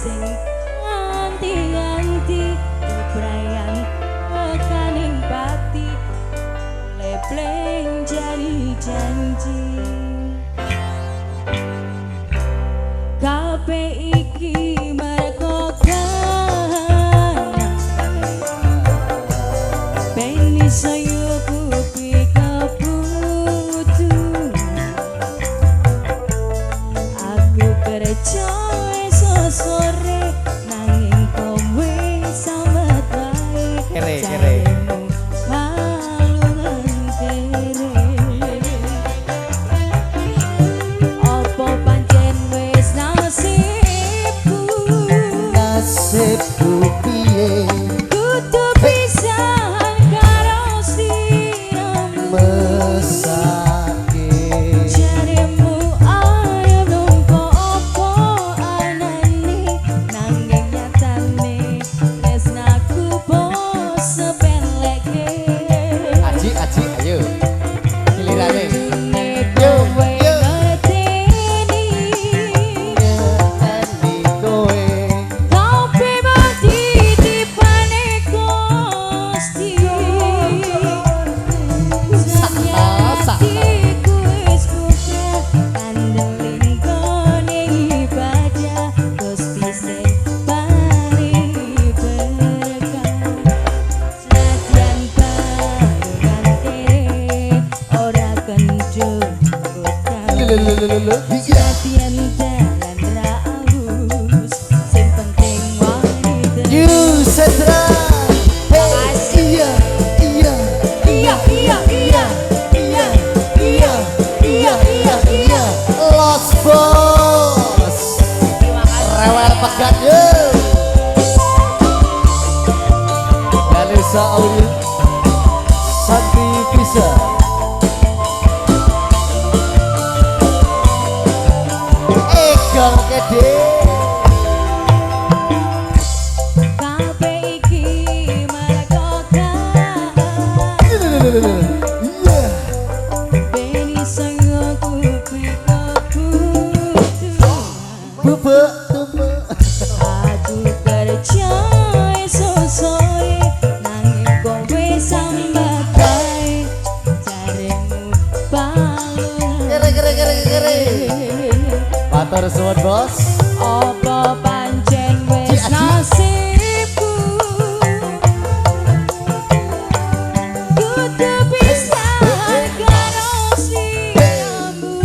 sing anti-anti bebrayan kaning pati lebleng janji kabeh iki mergo kangen ben saya kupi kebutuh aku kerja sore nanging kowe sambat wae jaremu malungan kere opo pancen wis nasibku piye kudu pisahan karo sliramu mesake jaremu ayo numpo opo anane nanging nyatane tresnaku bos sepeleke aji ayo gilirane yo ngerteni ngerteni kowe kopi mati tipane Gusti hatiku wis buka kandeling kone ibadah Gusti sing paring berkah senajan barengan kere ora kendut Latihan dalan ra aus sing penting wanita You Setra iya iya iya iya iya iya iya iya iya iya Los Bos terima kasih rewel pegat yo Galisa Audio Santi Bisa Egang Kede kabeh iki mergo kangen Iya beni saya kupi kebutuhan Bubuk tumbuk aku kerja sore nanging kowe sambat wae jaremu balung Kere Matur suwun bos apa pancen wis Aji. nasibku kudu bisa karo sliramu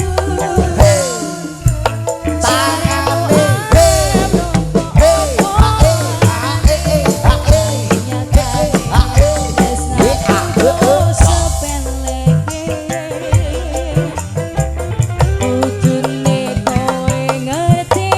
Kudune kowe ngerti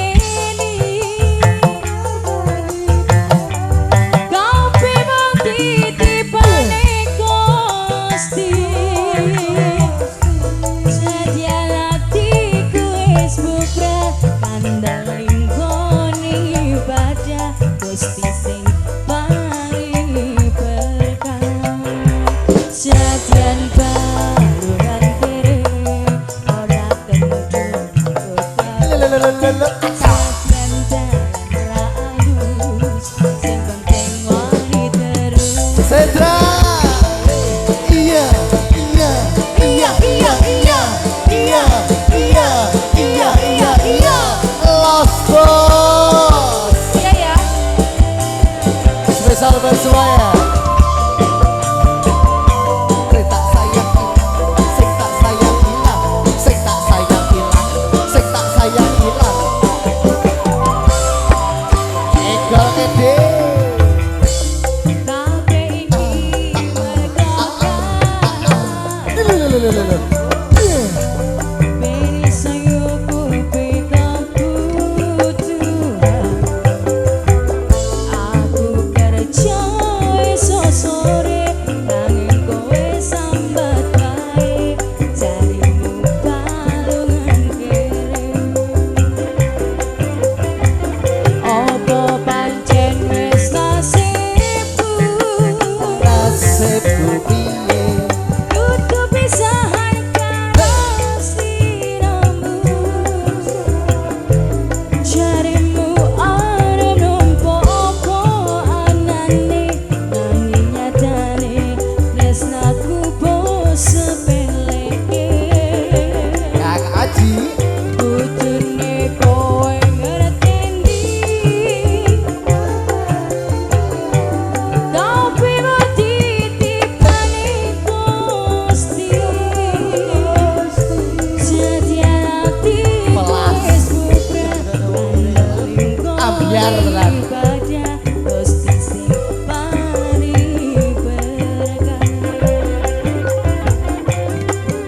Biar tenan. ibadah Gusti sing paring berkah.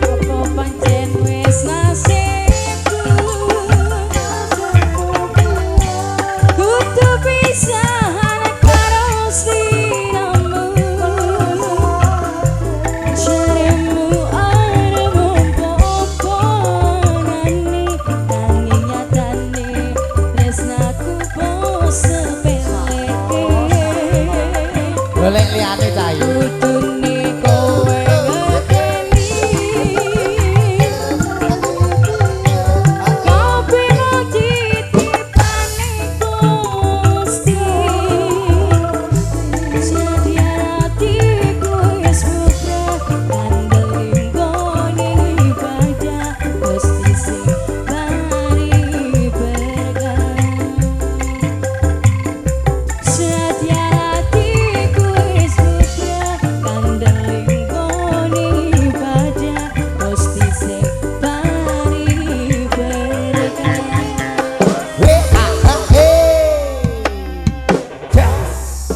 Apa pancen wis nasibku kudu pisahan karo sliramu. Jarimu arep opo nani nanging nyatane tresnaku bos sepeleke. Golek liyane cah. Kudune kowe ngerteni kopi titipane Gusti. Jadi hatiku wis buka kandeling gone ibadah Gusti sing paring berkah. Setia hatiku wis buka kandeling gone ibadah Gusti sing paring berkah.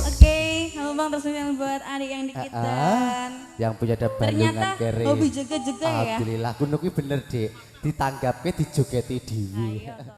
Oke, halo Bang, terus yang buat adik yang dikitan. Yang punya ada balungan Ternyata kere. hobi jaga-jaga ya. Alhamdulillah, kuno kuwi bener, Dik. Ditanggapke dijogeti dhewe.